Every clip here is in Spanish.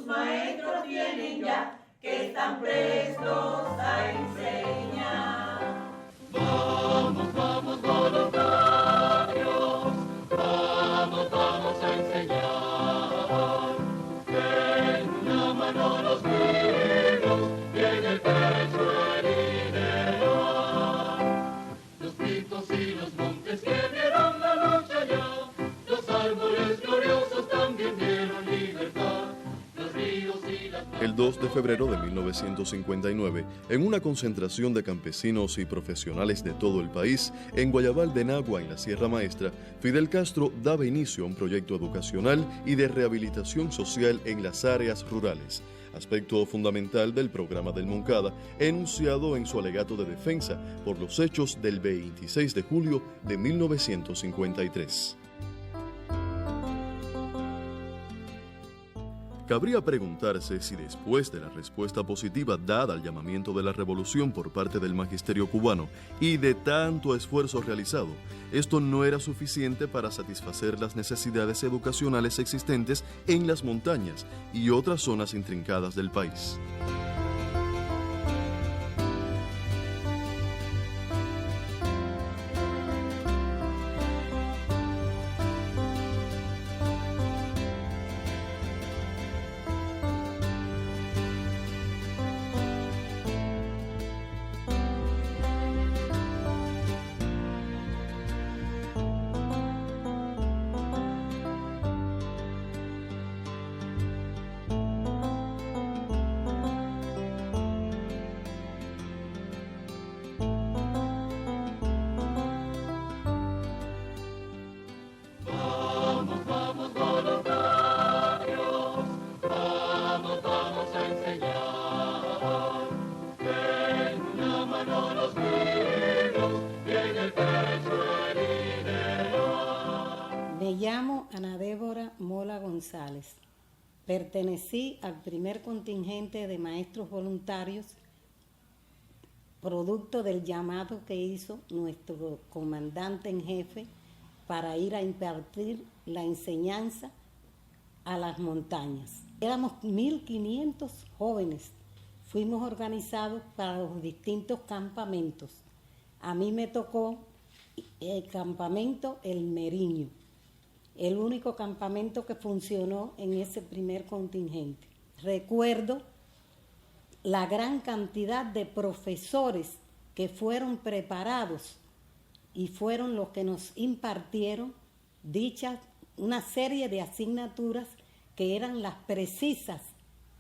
maestros tienen ya, que están prestos a enseñar. Vamos, vamos, voluntarios, vamos a enseñar. En una mano los libros y en el pecho el ideal. Los picos y los montes que vieron la noche allá, los árboles gloriosos también dieron libertad. Los ríos y las... El 2 de febrero de 1959, en una concentración de campesinos y profesionales de todo el país, en Guayabal de Nagua, en la Sierra Maestra, Fidel Castro daba inicio a un proyecto educacional y de rehabilitación social en las áreas rurales, aspecto fundamental del programa del Moncada, enunciado en su alegato de defensa por los hechos del 26 de julio de 1953. Cabría preguntarse si después de la respuesta positiva dada al llamamiento de la revolución por parte del magisterio cubano y de tanto esfuerzo realizado, esto no era suficiente para satisfacer las necesidades educacionales existentes en las montañas y otras zonas intrincadas del país. Me llamo Ana Débora Mola González. Pertenecí al primer contingente de maestros voluntarios, producto del llamado que hizo nuestro comandante en jefe para ir a impartir la enseñanza a las montañas. Éramos 1.500 jóvenes. Fuimos organizados para los distintos campamentos. A mí me tocó el campamento El Meriño, el único campamento que funcionó en ese primer contingente. Recuerdo la gran cantidad de profesores que fueron preparados y fueron los que nos impartieron una serie de asignaturas que eran las precisas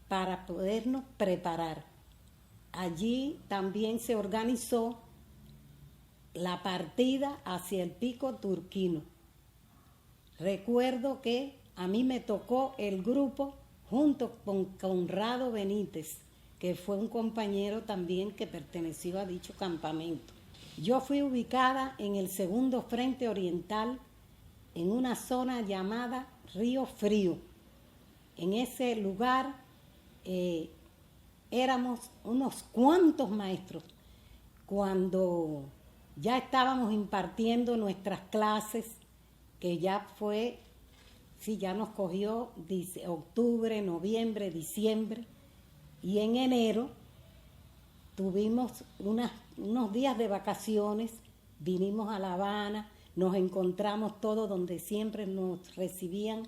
para podernos preparar. Allí también se organizó la partida hacia el Pico Turquino. Recuerdo que a mí me tocó el grupo junto con Conrado Benítez, que fue un compañero también que perteneció a dicho campamento. Yo fui ubicada en el segundo frente oriental, en una zona llamada Río Frío. En ese lugar éramos unos cuantos maestros. Cuando ya estábamos impartiendo nuestras clases, que ya ya nos cogió octubre, noviembre, diciembre, y en enero tuvimos unos días de vacaciones, vinimos a La Habana, nos encontramos todos donde siempre nos recibían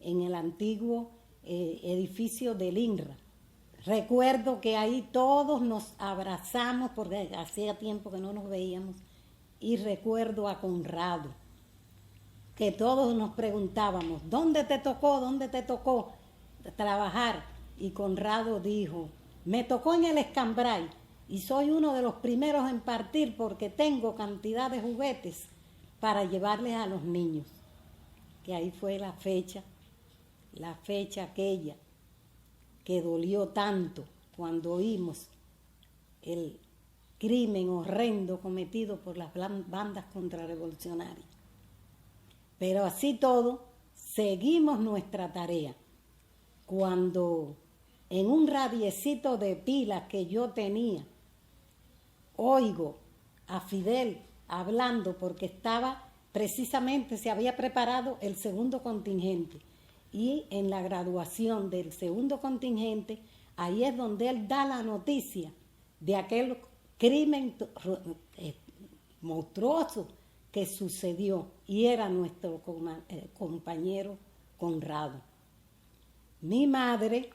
en el antiguo edificio del INRA. Recuerdo que ahí todos nos abrazamos porque hacía tiempo que no nos veíamos, y recuerdo a Conrado, que todos nos preguntábamos, ¿dónde te tocó trabajar? Y Conrado dijo, me tocó en el Escambray y soy uno de los primeros en partir porque tengo cantidad de juguetes para llevarles a los niños. Que ahí fue la fecha aquella que dolió tanto cuando oímos el crimen horrendo cometido por las bandas contrarrevolucionarias. Pero así todo, seguimos nuestra tarea. Cuando en un radiecito de pilas que yo tenía, oigo a Fidel hablando porque precisamente se había preparado el segundo contingente y en la graduación del segundo contingente, ahí es donde él da la noticia de aquel crimen monstruoso que sucedió, y era nuestro compañero Conrado. Mi madre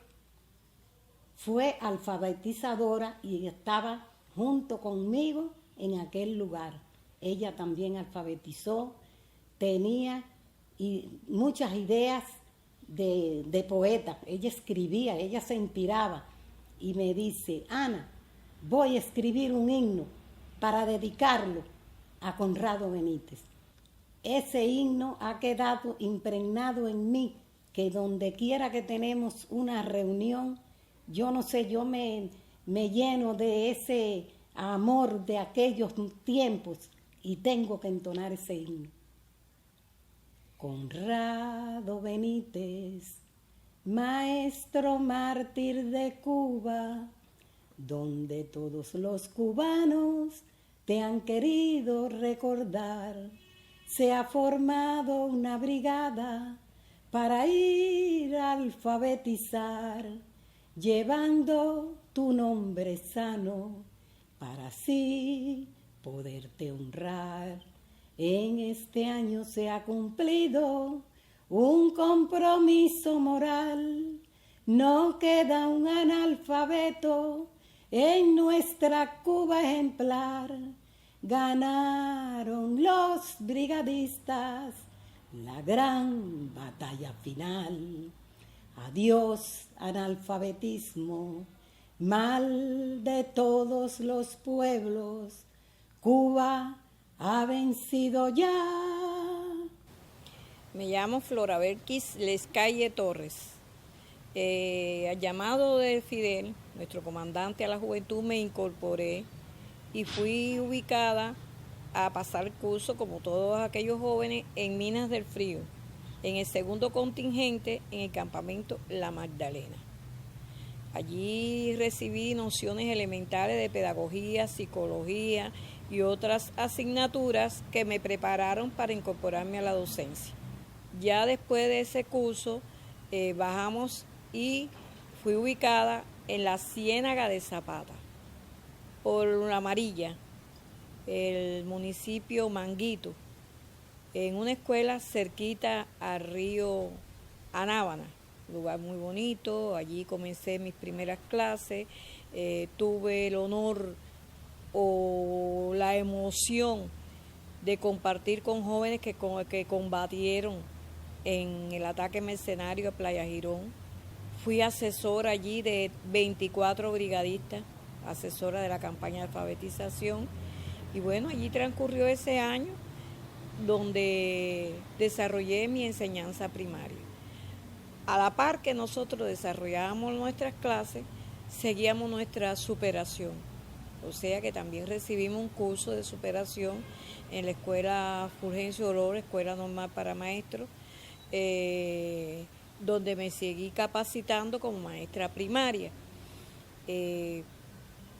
fue alfabetizadora y estaba junto conmigo en aquel lugar. Ella también alfabetizó, tenía muchas ideas de poeta. Ella escribía, ella se inspiraba y me dice: Ana, voy a escribir un himno para dedicarlo a Conrado Benítez. Ese himno ha quedado impregnado en mí, que donde quiera que tenemos una reunión, yo no sé, yo me lleno de ese amor de aquellos tiempos y tengo que entonar ese himno. Conrado Benítez, maestro mártir de Cuba, donde todos los cubanos te han querido recordar, se ha formado una brigada para ir a alfabetizar, llevando tu nombre sano, para así poderte honrar. En este año se ha cumplido un compromiso moral, no queda un analfabeto en nuestra Cuba ejemplar. Ganaron los brigadistas la gran batalla final. Adiós, analfabetismo, mal de todos los pueblos. Cuba ha vencido ya. Me llamo Florabelkis Lescalle Torres. Al llamado de Fidel, nuestro comandante a la juventud, me incorporé y fui ubicada a pasar el curso, como todos aquellos jóvenes, en Minas del Frío, en el segundo contingente, en el campamento La Magdalena. Allí recibí nociones elementales de pedagogía, psicología y otras asignaturas que me prepararon para incorporarme a la docencia. Ya después de ese curso bajamos y fui ubicada en la Ciénaga de Zapata, por La Amarilla, el municipio Manguito, en una escuela cerquita al río Anábana, lugar muy bonito. Allí comencé mis primeras clases, tuve el honor o la emoción de compartir con jóvenes que combatieron en el ataque mercenario a Playa Girón. Fui asesora allí de 24 brigadistas, asesora de la campaña de alfabetización, y bueno, allí transcurrió ese año donde desarrollé mi enseñanza primaria. A la par que nosotros desarrollábamos nuestras clases, seguíamos nuestra superación, o sea que también recibimos un curso de superación en la Escuela Fulgencio Olor, Escuela Normal para Maestros, donde me seguí capacitando como maestra primaria.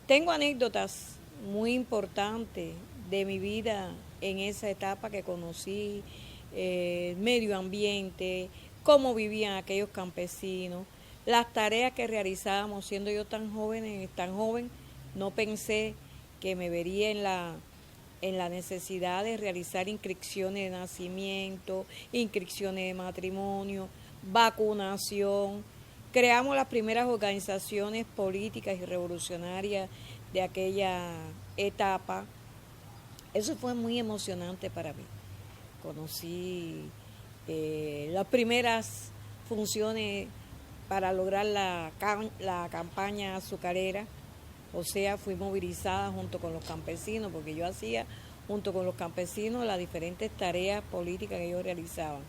Tengo anécdotas muy importantes de mi vida en esa etapa, que conocí el medio ambiente, cómo vivían aquellos campesinos, las tareas que realizábamos siendo yo tan joven. No pensé que me vería en la necesidad de realizar inscripciones de nacimiento, inscripciones de matrimonio, vacunación. Creamos las primeras organizaciones políticas y revolucionarias de aquella etapa. Eso fue muy emocionante para mí. Conocí las primeras funciones para lograr la campaña azucarera, o sea, fui movilizada junto con los campesinos, porque yo hacía junto con los campesinos las diferentes tareas políticas que ellos realizaban.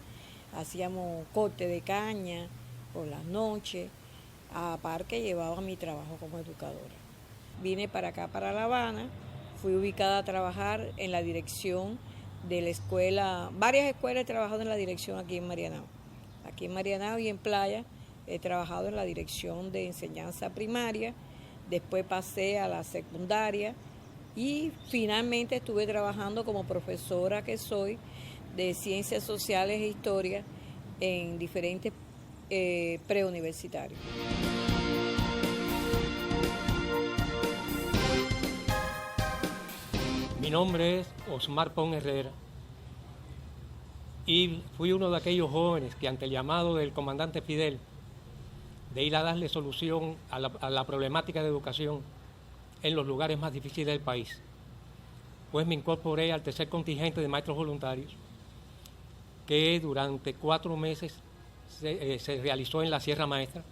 Hacíamos corte de caña por las noches, aparte que llevaba mi trabajo como educadora. Vine para acá, para La Habana, fui ubicada a trabajar en la dirección de la escuela, varias escuelas he trabajado en la dirección aquí en Marianao. Aquí en Marianao y en Playa he trabajado en la dirección de enseñanza primaria, después pasé a la secundaria y finalmente estuve trabajando como profesora que soy de Ciencias Sociales e Historia en diferentes preuniversitario. Mi nombre es Osmar Pon Herrera y fui uno de aquellos jóvenes que ante el llamado del comandante Fidel de ir a darle solución a la problemática de educación en los lugares más difíciles del país, pues me incorporé al tercer contingente de maestros voluntarios que durante 4 meses se realizó en la Sierra Maestra,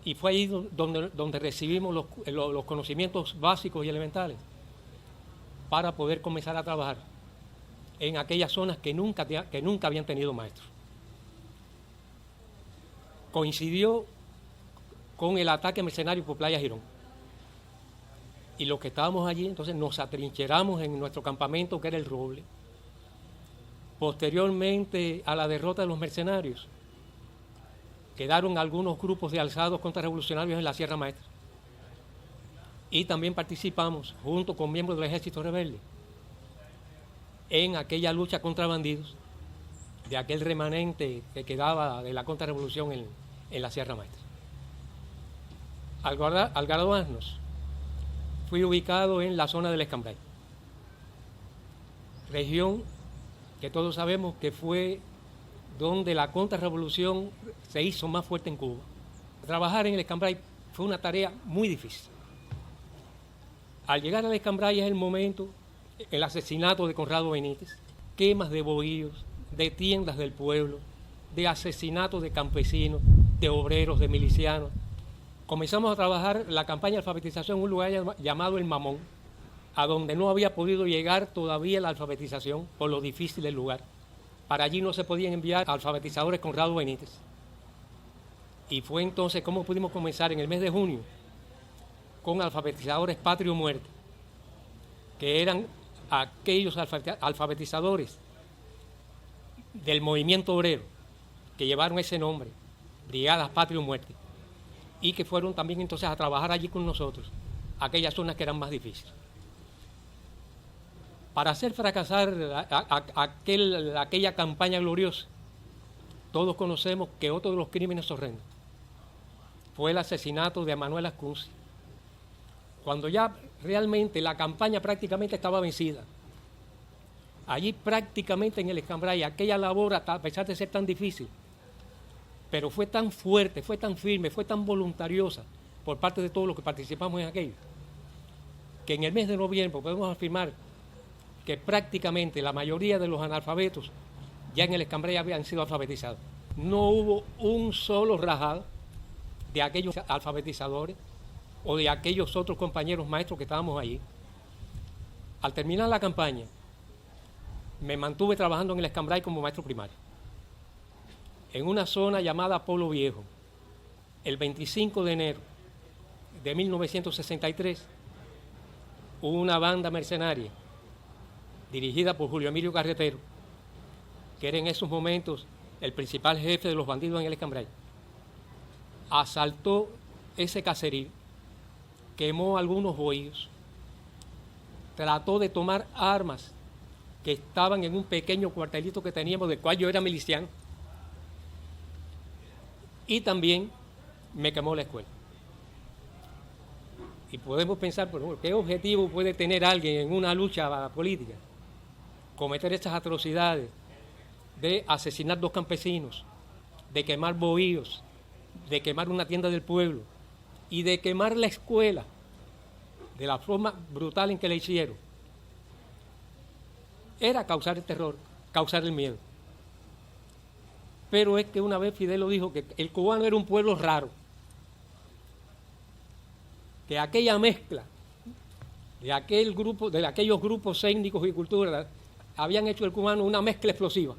y fue ahí donde recibimos los conocimientos básicos y elementales para poder comenzar a trabajar en aquellas zonas que nunca habían tenido maestros. Coincidió con el ataque mercenario por Playa Girón. Y los que estábamos allí, entonces nos atrincheramos en nuestro campamento, que era el Roble. Posteriormente a la derrota de los mercenarios, quedaron algunos grupos de alzados contrarrevolucionarios en la Sierra Maestra. Y también participamos, junto con miembros del Ejército Rebelde, en aquella lucha contra bandidos, de aquel remanente que quedaba de la contrarrevolución en la Sierra Maestra. Al graduarnos, fui ubicado en la zona del Escambray, región que todos sabemos que fue donde la contrarrevolución se hizo más fuerte en Cuba. Trabajar en el Escambray fue una tarea muy difícil. Al llegar al Escambray es el momento, el asesinato de Conrado Benítez, quemas de bohíos, de tiendas del pueblo, de asesinatos de campesinos, de obreros, de milicianos. Comenzamos a trabajar la campaña de alfabetización en un lugar llamado El Mamón, a donde no había podido llegar todavía la alfabetización por lo difícil del lugar. Para allí no se podían enviar alfabetizadores Conrado Benítez. Y fue entonces como pudimos comenzar en el mes de junio con alfabetizadores Patria o Muerte, que eran aquellos alfabetizadores del movimiento obrero que llevaron ese nombre, Brigadas Patria o Muerte, y que fueron también entonces a trabajar allí con nosotros, aquellas zonas que eran más difíciles. Para hacer fracasar aquella campaña gloriosa, todos conocemos que otro de los crímenes horrendos fue el asesinato de Manuel Ascunzi. Cuando ya realmente la campaña prácticamente estaba vencida, allí prácticamente en el Escambray, aquella labor, a pesar de ser tan difícil, pero fue tan fuerte, fue tan firme, fue tan voluntariosa por parte de todos los que participamos en aquello, que en el mes de noviembre podemos afirmar que prácticamente la mayoría de los analfabetos ya en el Escambray habían sido alfabetizados. No hubo un solo rajado de aquellos alfabetizadores o de aquellos otros compañeros maestros que estábamos allí. Al terminar la campaña, me mantuve trabajando en el Escambray como maestro primario, en una zona llamada Polo Viejo. El 25 de enero de 1963, hubo una banda mercenaria dirigida por Julio Emilio Carretero, que era en esos momentos el principal jefe de los bandidos en el Escambray. Asaltó ese caserío, quemó algunos bohíos, trató de tomar armas que estaban en un pequeño cuartelito que teníamos, del cual yo era miliciano, y también me quemó la escuela. Y podemos pensar, por ejemplo, ¿qué objetivo puede tener alguien en una lucha política? Cometer estas atrocidades de asesinar 2 campesinos, de quemar bohíos, de quemar una tienda del pueblo y de quemar la escuela de la forma brutal en que la hicieron. Era causar el terror, causar el miedo. Pero es que una vez Fidel lo dijo, que el cubano era un pueblo raro, que aquella mezcla de aquellos grupos étnicos y culturales habían hecho del cubano una mezcla explosiva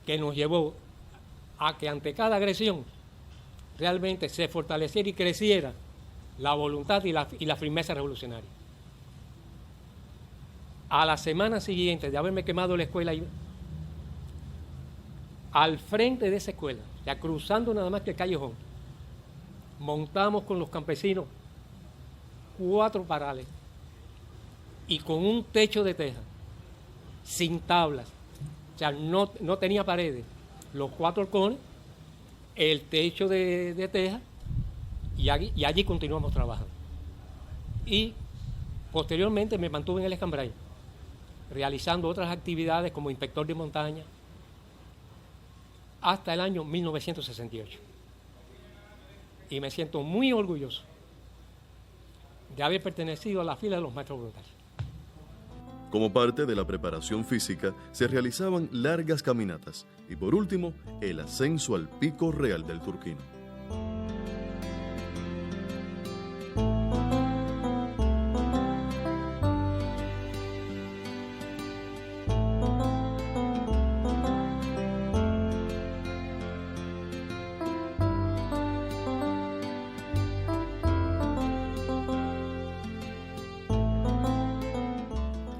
que nos llevó a que ante cada agresión realmente se fortaleciera y creciera la voluntad y la firmeza revolucionaria. A la semana siguiente de haberme quemado la escuela, al frente de esa escuela, ya cruzando nada más que el callejón, montamos con los campesinos 4 parales y con un techo de teja, sin tablas, sea, no tenía paredes, los 4 horcones, el techo de teja, y allí continuamos trabajando. Y posteriormente me mantuve en el Escambray, realizando otras actividades como inspector de montaña, hasta el año 1968. Y me siento muy orgulloso de haber pertenecido a la fila de los maestros voluntarios. Como parte de la preparación física, se realizaban largas caminatas y, por último, el ascenso al Pico Real del Turquino.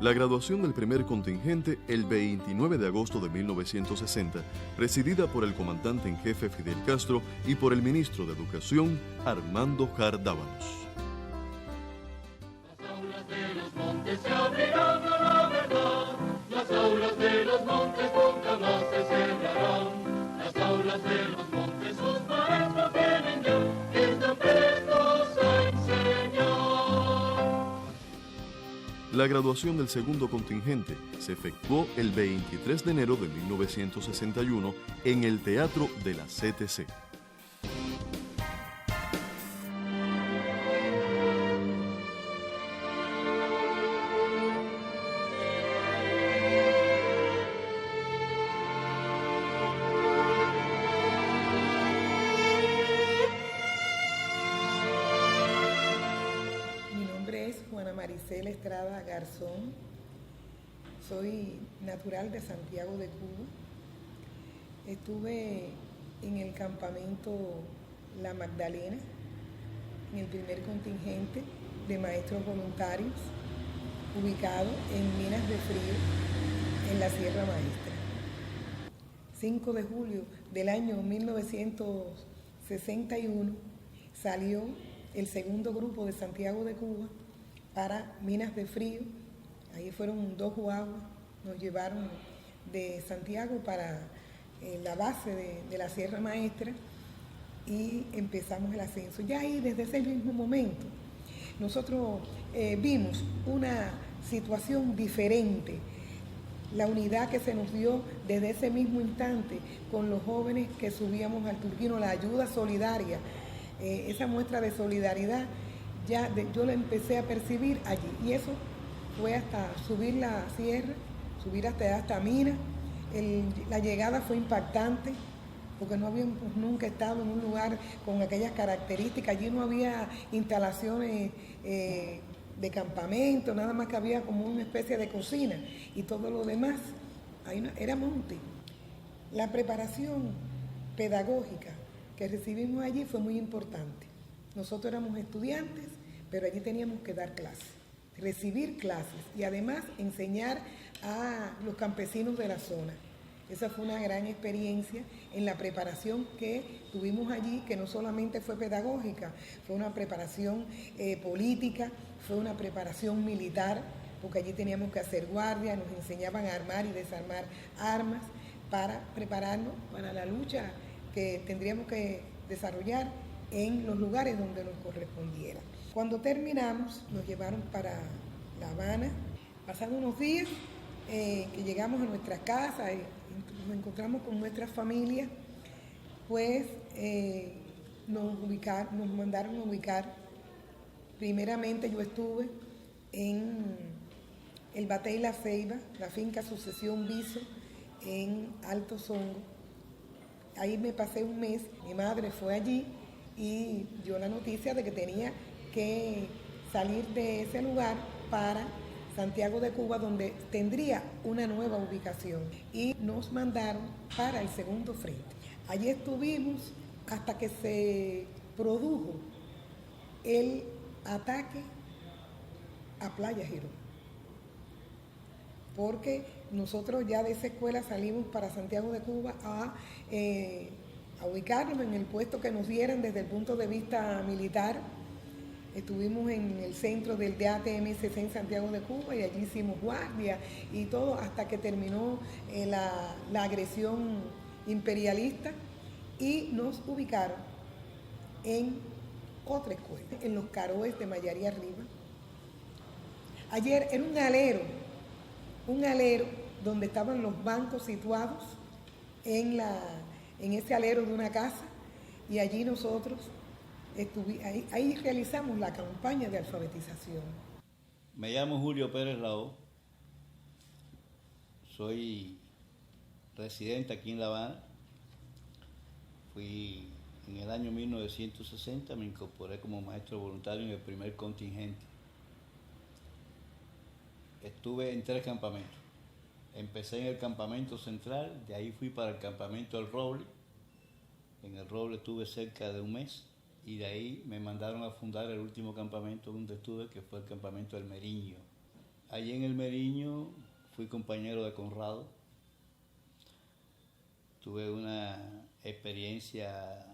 La graduación del primer contingente el 29 de agosto de 1960, presidida por el comandante en jefe Fidel Castro y por el ministro de Educación Armando Jar Dávalos. Las aulas de los montes se abrirán a la verdad, las aulas de los montes nunca más se cerrarán, las aulas de los montes sus maestros tienen ya, que están prestos a enseñar. La graduación del segundo contingente se efectuó el 23 de enero de 1961 en el Teatro de la CTC. Maricela Estrada Garzón, soy natural de Santiago de Cuba. Estuve en el campamento La Magdalena, en el primer contingente de maestros voluntarios, ubicado en Minas de Frío, en la Sierra Maestra. 5 de julio del año 1961 salió el segundo grupo de Santiago de Cuba para Minas de Frío. Ahí fueron 2 guaguas, nos llevaron de Santiago para la base de la Sierra Maestra y empezamos el ascenso. Ya ahí, desde ese mismo momento, nosotros vimos una situación diferente, la unidad que se nos dio desde ese mismo instante con los jóvenes que subíamos al Turquino, la ayuda solidaria, esa muestra de solidaridad. Yo la empecé a percibir allí y eso fue hasta subir la sierra, subir hasta Minas. La llegada fue impactante porque no habíamos nunca estado en un lugar con aquellas características. Allí no había instalaciones de campamento, nada más que había como una especie de cocina y todo lo demás ahí era monte. La preparación pedagógica que recibimos allí fue muy importante. Nosotros éramos estudiantes, pero allí teníamos que dar clases, recibir clases y además enseñar a los campesinos de la zona. Esa fue una gran experiencia en la preparación que tuvimos allí, que no solamente fue pedagógica, fue una preparación política, fue una preparación militar, porque allí teníamos que hacer guardia, nos enseñaban a armar y desarmar armas para prepararnos para la lucha que tendríamos que desarrollar en los lugares donde nos correspondiera. Cuando terminamos, nos llevaron para La Habana. Pasaron unos días que llegamos a nuestra casa y nos encontramos con nuestras familias, pues nos mandaron a ubicar. Primeramente yo estuve en el Batey La Ceiba, la finca Sucesión Viso, en Alto Songo. Ahí me pasé un mes, mi madre fue allí y dio la noticia de que tenía que salir de ese lugar para Santiago de Cuba, donde tendría una nueva ubicación, y nos mandaron para el segundo frente. Allí estuvimos hasta que se produjo el ataque a Playa Girón, porque nosotros ya de esa escuela salimos para Santiago de Cuba a ubicarnos en el puesto que nos dieran desde el punto de vista militar Estuvimos en el centro del DATMSC en Santiago de Cuba y allí hicimos guardia y todo hasta que terminó la agresión imperialista y nos ubicaron en otra escuela, en los Caroes de Mayarí Arriba. Ayer era un alero donde estaban los bancos situados en ese alero de una casa y allí nosotros ahí realizamos la campaña de alfabetización. Me llamo Julio Pérez Lao, soy residente aquí en La Habana. Fui en el año 1960, me incorporé como maestro voluntario en el primer contingente. Estuve en 3 campamentos. Empecé en el campamento central, de ahí fui para el campamento del Roble. En el Roble estuve cerca de un mes y de ahí me mandaron a fundar el último campamento donde estuve, que fue el campamento del Meriño. Allí en el Meriño fui compañero de Conrado. Tuve una experiencia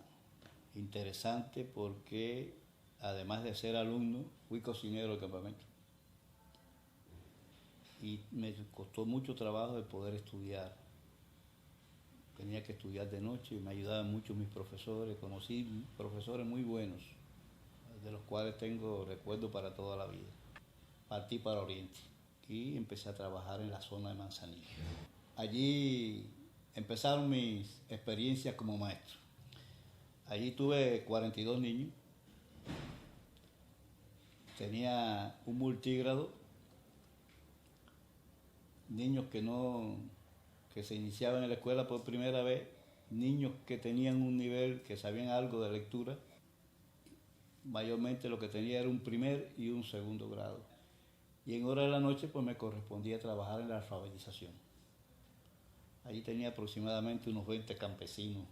interesante porque además de ser alumno, fui cocinero del campamento. Y me costó mucho trabajo el poder estudiar. Tenía que estudiar de noche y me ayudaban mucho mis profesores. Conocí profesores muy buenos, de los cuales tengo recuerdo para toda la vida. Partí para Oriente y empecé a trabajar en la zona de Manzanillo. Allí empezaron mis experiencias como maestro. Allí tuve 42 niños. Tenía un multígrado, niños que se iniciaban en la escuela por primera vez, niños que tenían un nivel, que sabían algo de lectura. Mayormente lo que tenía era un primer y un segundo grado. Y en hora de la noche pues me correspondía trabajar en la alfabetización. Allí tenía aproximadamente unos 20 campesinos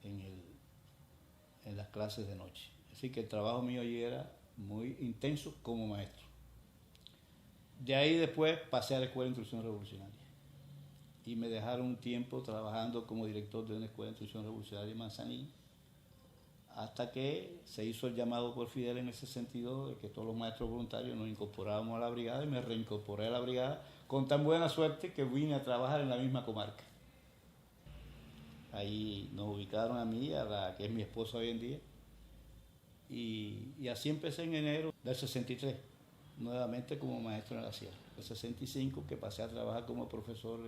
en las clases de noche. Así que el trabajo mío allí era muy intenso como maestro. De ahí después pasé a la Escuela de Instrucción Revolucionaria y me dejaron un tiempo trabajando como director de una Escuela de Instrucción Revolucionaria en Manzanillo, hasta que se hizo el llamado por Fidel en ese sentido de que todos los maestros voluntarios nos incorporábamos a la brigada y me reincorporé a la brigada con tan buena suerte que vine a trabajar en la misma comarca. Ahí nos ubicaron a mí, a la que es mi esposa hoy en día, y así empecé en enero del 63. Nuevamente como maestro en la sierra. En el 65 que pasé a trabajar como profesor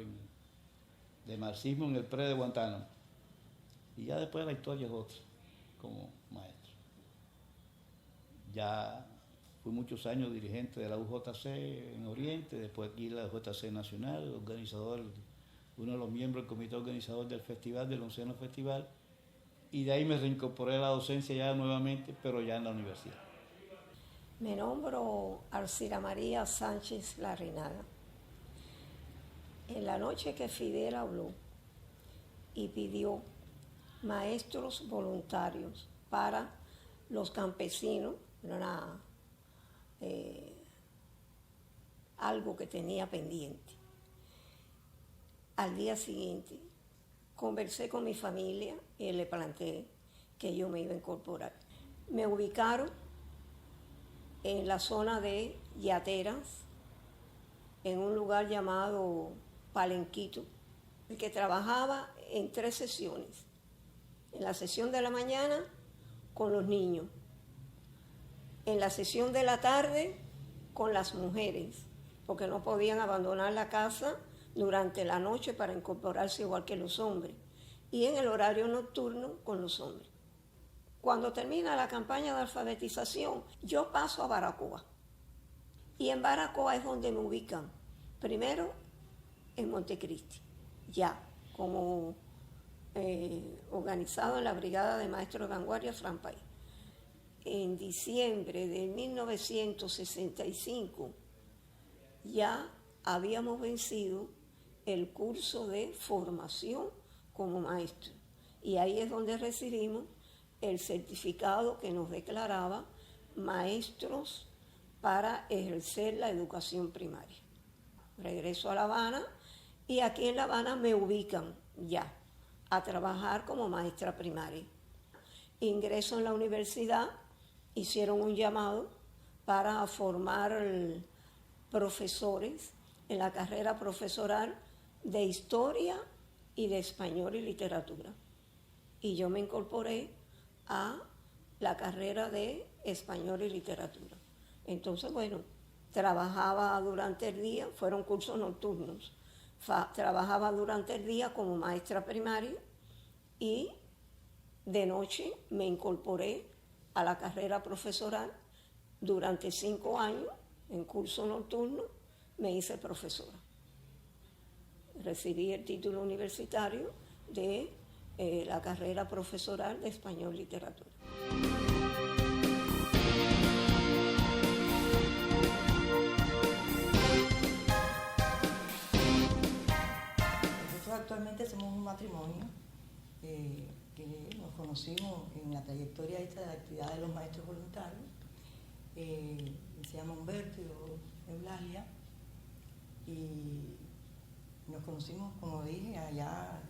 de marxismo en el PRE de Guantánamo. Y ya después la historia es otra, como maestro. Ya fui muchos años dirigente de la UJC en Oriente, después aquí la UJC Nacional, organizador, uno de los miembros del comité organizador del festival, del 11º Festival, y de ahí me reincorporé a la docencia ya nuevamente, pero ya en la universidad. Me nombro Alcira María Sánchez Larrinaga. En la noche que Fidel habló y pidió maestros voluntarios para los campesinos, era algo que tenía pendiente. Al día siguiente conversé con mi familia y le planteé que yo me iba a incorporar. Me ubicaron en la zona de Yateras, en un lugar llamado Palenquito, que trabajaba en 3 sesiones. En la sesión de la mañana con los niños, en la sesión de la tarde con las mujeres, porque no podían abandonar la casa durante la noche para incorporarse igual que los hombres, y en el horario nocturno con los hombres. Cuando termina la campaña de alfabetización, yo paso a Baracoa. Y en Baracoa es donde me ubican. Primero en Montecristi, ya como organizado en la Brigada de Maestros de Vanguardia Frampay. En diciembre de 1965 ya habíamos vencido el curso de formación como maestro. Y ahí es donde recibimos el certificado que nos declaraba maestros para ejercer la educación primaria. Regreso a La Habana y aquí en La Habana me ubican ya a trabajar como maestra primaria. Ingreso en la universidad hicieron un llamado para formar profesores en la carrera profesoral de historia y de español y literatura. Y yo me incorporé a la carrera de español y literatura. Entonces, bueno, trabajaba durante el día, fueron cursos nocturnos, trabajaba durante el día como maestra primaria y de noche me incorporé a la carrera profesoral. Durante 5 años, en curso nocturno, me hice profesora. Recibí el título universitario de la carrera profesoral de español y literatura. Nosotros actualmente somos un matrimonio que nos conocimos en la trayectoria esta de la actividad de los maestros voluntarios. Se llama Humberto y yo, Eulalia, y nos conocimos, como dije, allá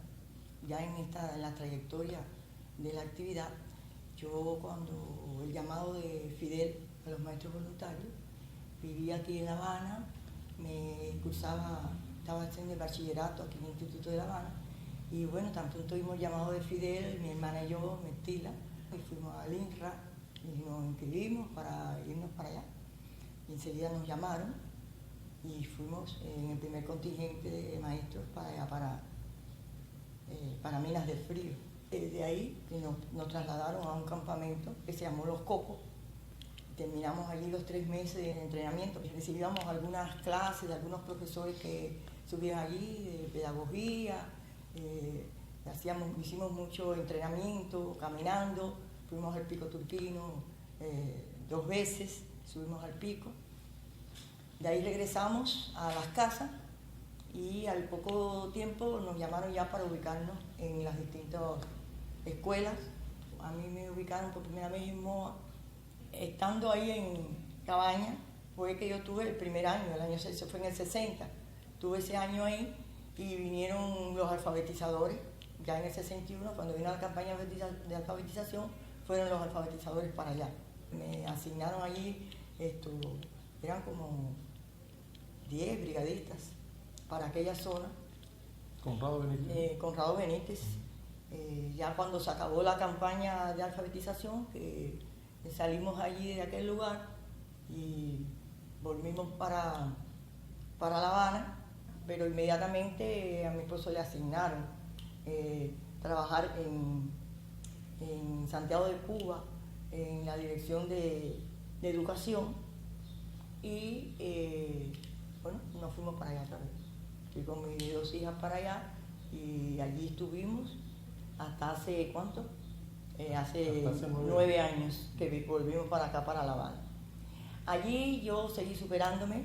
ya en la trayectoria de la actividad. Yo, cuando el llamado de Fidel a los maestros voluntarios, vivía aquí en La Habana, estaba haciendo el bachillerato aquí en el Instituto de La Habana, y bueno, tan pronto tuvimos llamado de Fidel, mi hermana y yo, Mestila, y fuimos al INRA y nos inscribimos para irnos para allá. Y enseguida nos llamaron y fuimos en el primer contingente de maestros para allá, para Minas de Frío. De ahí nos trasladaron a un campamento que se llamó Los Cocos. Terminamos allí los 3 meses de entrenamiento. Recibíamos algunas clases de algunos profesores que subían allí, de pedagogía. Hicimos mucho entrenamiento, caminando. Fuimos al Pico Turquino 2 veces, subimos al pico. De ahí regresamos a las casas y al poco tiempo nos llamaron ya para ubicarnos en las distintas escuelas. A mí me ubicaron por primera vez en Moa. Estando ahí en Cabaña, fue que yo tuve el primer año, eso fue en el 60. Tuve ese año ahí y vinieron los alfabetizadores, ya en el 61, cuando vino la campaña de alfabetización, fueron los alfabetizadores para allá. Me asignaron allí, eran como 10 brigadistas para aquella zona. Conrado Benítez. Conrado Benítez. Ya cuando se acabó la campaña de alfabetización, salimos allí de aquel lugar y volvimos para La Habana, pero inmediatamente a mi esposo le asignaron trabajar en Santiago de Cuba, en la dirección de educación, y bueno, nos fuimos para allá otra vez. Fui con mis 2 hijas para allá y allí estuvimos hasta hace, ¿cuánto? Hace 9 años que volvimos para acá, para La Habana. Allí yo seguí superándome,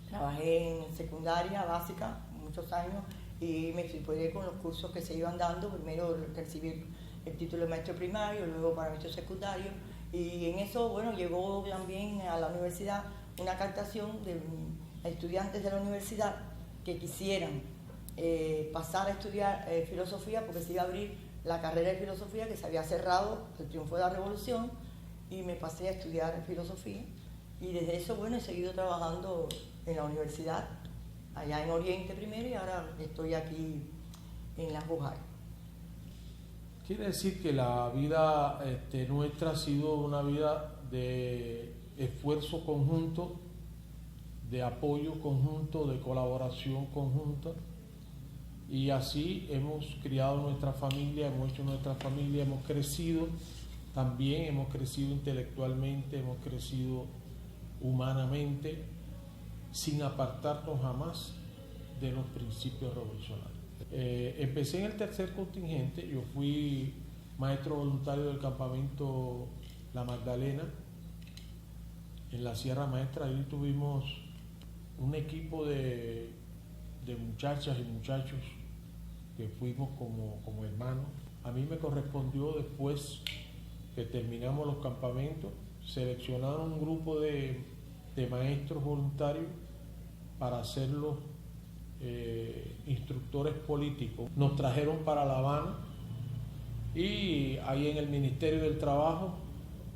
trabajé en secundaria básica muchos años y me superé con los cursos que se iban dando. Primero recibí el título de maestro primario, luego para maestro secundario, y en eso, bueno, llegó también a la universidad una captación de estudiantes de la universidad que quisieran pasar a estudiar filosofía, porque se iba a abrir la carrera de filosofía que se había cerrado el triunfo de la revolución, y me pasé a estudiar filosofía, y desde eso, bueno, he seguido trabajando en la universidad, allá en Oriente primero, y ahora estoy aquí en Las Bujares. Quiere decir que la vida nuestra ha sido una vida de esfuerzo conjunto, de apoyo conjunto, de colaboración conjunta, y así hemos criado nuestra familia, hemos hecho nuestra familia, hemos crecido, también hemos crecido intelectualmente, hemos crecido humanamente, sin apartarnos jamás de los principios revolucionarios. Empecé en el 3er contingente, yo fui maestro voluntario del campamento La Magdalena, en la Sierra Maestra. Ahí tuvimos un equipo de muchachas y muchachos que fuimos como hermanos. A mí me correspondió, después que terminamos los campamentos, seleccionar un grupo de maestros voluntarios para hacerlos instructores políticos. Nos trajeron para La Habana y ahí en el Ministerio del Trabajo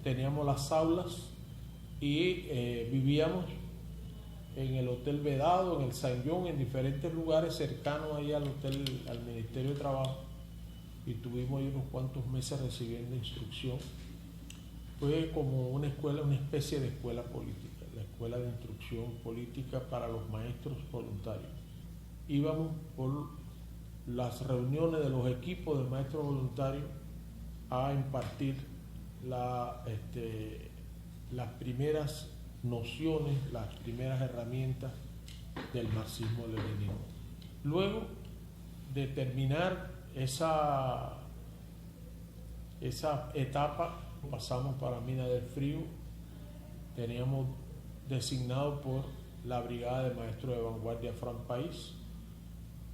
teníamos las aulas y vivíamos en el Hotel Vedado, en el San John, en diferentes lugares cercanos ahí al hotel, al Ministerio de Trabajo, y tuvimos ahí unos cuantos meses recibiendo instrucción. Fue como una escuela, una especie de escuela política, la escuela de instrucción política para los maestros voluntarios. Íbamos por las reuniones de los equipos de maestros voluntarios a impartir las primeras nociones, las primeras herramientas del marxismo-leninismo. Luego de terminar esa etapa, pasamos para Minas del Frío. Teníamos designado por la Brigada de Maestros de Vanguardia Fran País.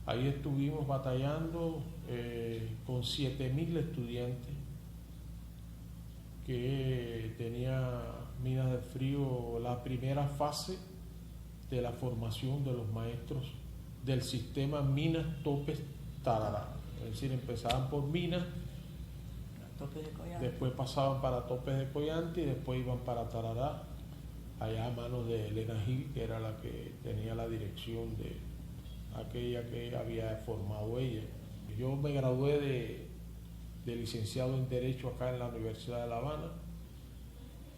Ahí estuvimos batallando con 7.000 estudiantes que tenía Minas del Frío, la primera fase de la formación de los maestros del sistema Minas Topes Tarará. Es decir, empezaban por Minas, después pasaban para Topes de Coyante y después iban para Tarará, allá a manos de Elena Gil, que era la que tenía la dirección de aquella que había formado ella. Yo me gradué de licenciado en Derecho acá en la Universidad de La Habana.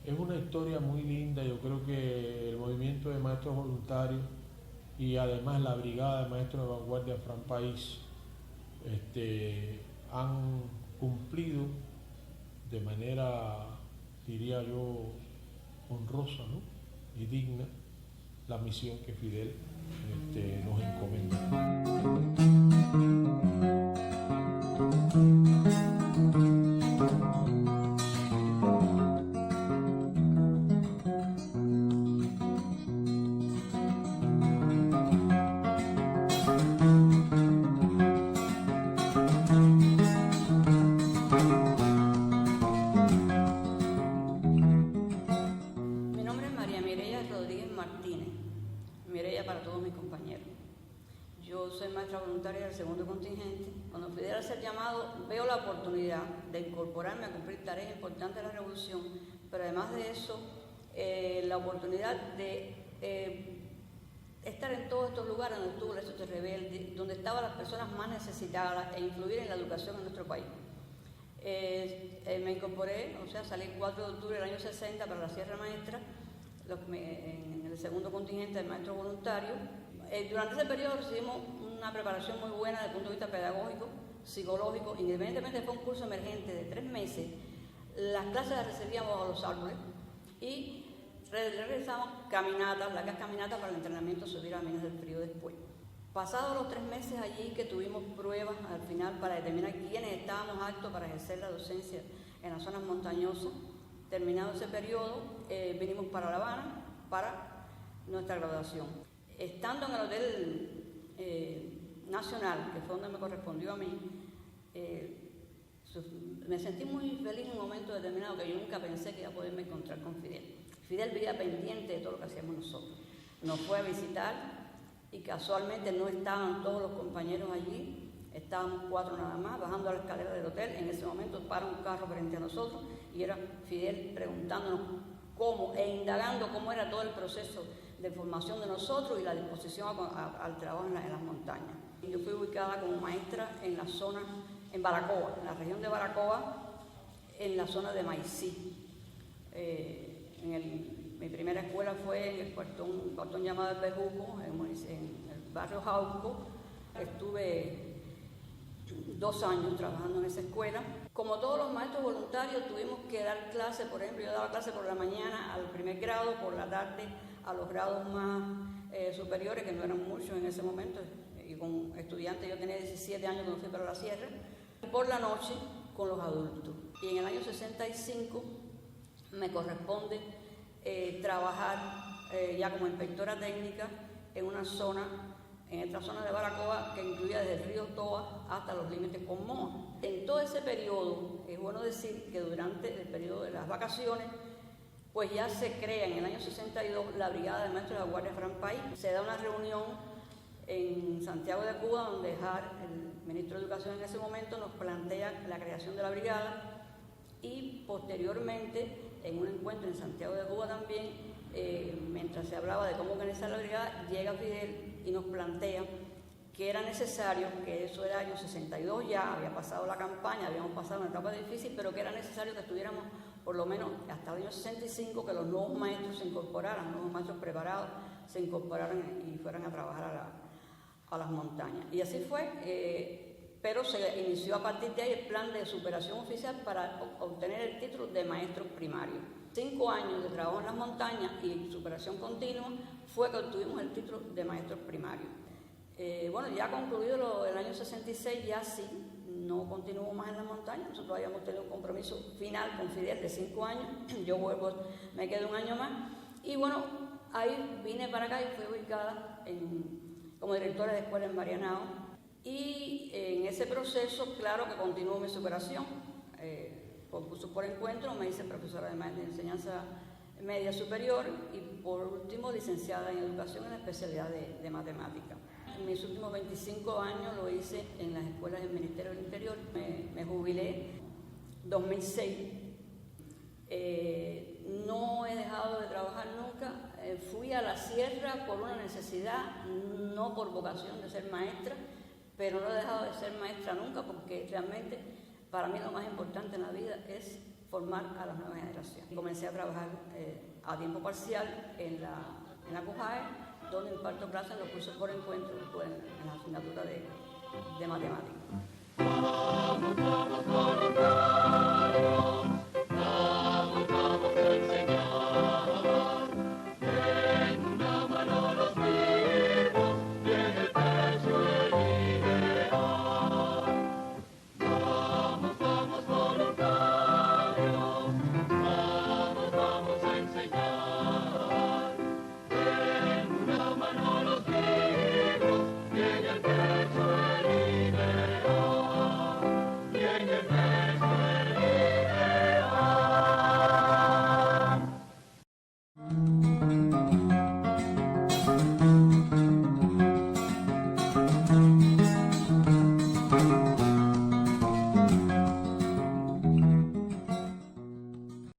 Es una historia muy linda. Yo creo que el movimiento de maestros voluntarios y además la Brigada de Maestros de Vanguardia Fran País han cumplido de manera, diría yo, honrosa, ¿no?, y digna la misión que Fidel nos encomendó. Mireya para todos mis compañeros. Yo soy maestra voluntaria del segundo contingente. Cuando Fidel hace el llamado, veo la oportunidad de incorporarme a cumplir tareas importantes de la revolución, pero además de eso, la oportunidad de estar en todos estos lugares donde estuvo el Ejército Rebelde, donde estaban las personas más necesitadas e influir en la educación en nuestro país. Me incorporé, o sea, salí el 4 de octubre del año 60 para la Sierra Maestra, en el segundo contingente de maestros voluntarios. Durante ese periodo recibimos una preparación muy buena desde el punto de vista pedagógico, psicológico. Independientemente fue un curso emergente de 3 meses, las clases las recibíamos bajo los árboles y realizamos caminatas, largas caminatas para el entrenamiento subir a Minas del Frío después. Pasados los 3 meses allí, que tuvimos pruebas al final para determinar quiénes estábamos aptos para ejercer la docencia en las zonas montañosas, terminado ese periodo, vinimos para La Habana para nuestra graduación. Estando en el Hotel Nacional, que fue donde me correspondió a mí, me sentí muy feliz en un momento determinado que yo nunca pensé que iba a poderme encontrar con Fidel. Fidel vivía pendiente de todo lo que hacíamos nosotros. Nos fue a visitar y casualmente no estaban todos los compañeros allí, estábamos 4 nada más, bajando a la escalera del hotel. En ese momento para un carro frente a nosotros y era Fidel preguntándonos cómo e indagando cómo era todo el proceso de formación de nosotros y la disposición al trabajo en las montañas. Yo fui ubicada como maestra en la zona, en Baracoa, en la región de Baracoa, en la zona de Maicí. Mi primera escuela fue en el cuartón llamado El Bejuco, en el barrio Jauco. Estuve 2 años trabajando en esa escuela. Como todos los maestros voluntarios tuvimos que dar clases. Por ejemplo, yo daba clases por la mañana al primer grado, por la tarde a los grados más superiores, que no eran muchos en ese momento, y con estudiantes. Yo tenía 17 años cuando fui para la sierra, y por la noche con los adultos. Y en el año 65 me corresponde trabajar ya como inspectora técnica en esta zona de Baracoa, que incluía desde el río Toa hasta los límites con Moa. En todo ese periodo, es bueno decir que durante el periodo de las vacaciones, pues ya se crea en el año 62 la Brigada de Maestros de la Guardia Fran País. Se da una reunión en Santiago de Cuba, donde el ministro de Educación en ese momento nos plantea la creación de la brigada y posteriormente, en un encuentro en Santiago de Cuba también, mientras se hablaba de cómo organizar la brigada, llega Fidel y nos plantea que era necesario, que eso era año 62 ya, había pasado la campaña, habíamos pasado una etapa difícil, pero que era necesario que estuviéramos por lo menos hasta el año 65, que los nuevos maestros se incorporaran, nuevos maestros preparados se incorporaran y fueran a trabajar a las montañas. Y así fue, pero se inició a partir de ahí el plan de superación oficial para obtener el título de maestro primario. 5 años de trabajo en las montañas y superación continua fue que obtuvimos el título de maestro primario. Bueno, ya concluido el año 66, ya sí, no continuó más en la montaña. Nosotros habíamos tenido un compromiso final con Fidel de 5 años, yo vuelvo, me quedo un año más, y bueno, ahí vine para acá y fui ubicada como directora de escuela en Marianao, y en ese proceso, claro que continuó mi superación, concurso por encuentro, me hice profesora de enseñanza media superior y por último licenciada en educación en la especialidad de matemática. En mis últimos 25 años lo hice en las escuelas del Ministerio del Interior. Me jubilé en 2006. No he dejado de trabajar nunca. Fui a la sierra por una necesidad, no por vocación de ser maestra, pero no he dejado de ser maestra nunca porque realmente para mí lo más importante en la vida es formar a las nuevas generaciones. Comencé a trabajar a tiempo parcial en la CUJAE, donde imparto clases en los cursos por encuentro, en la asignatura de matemáticas.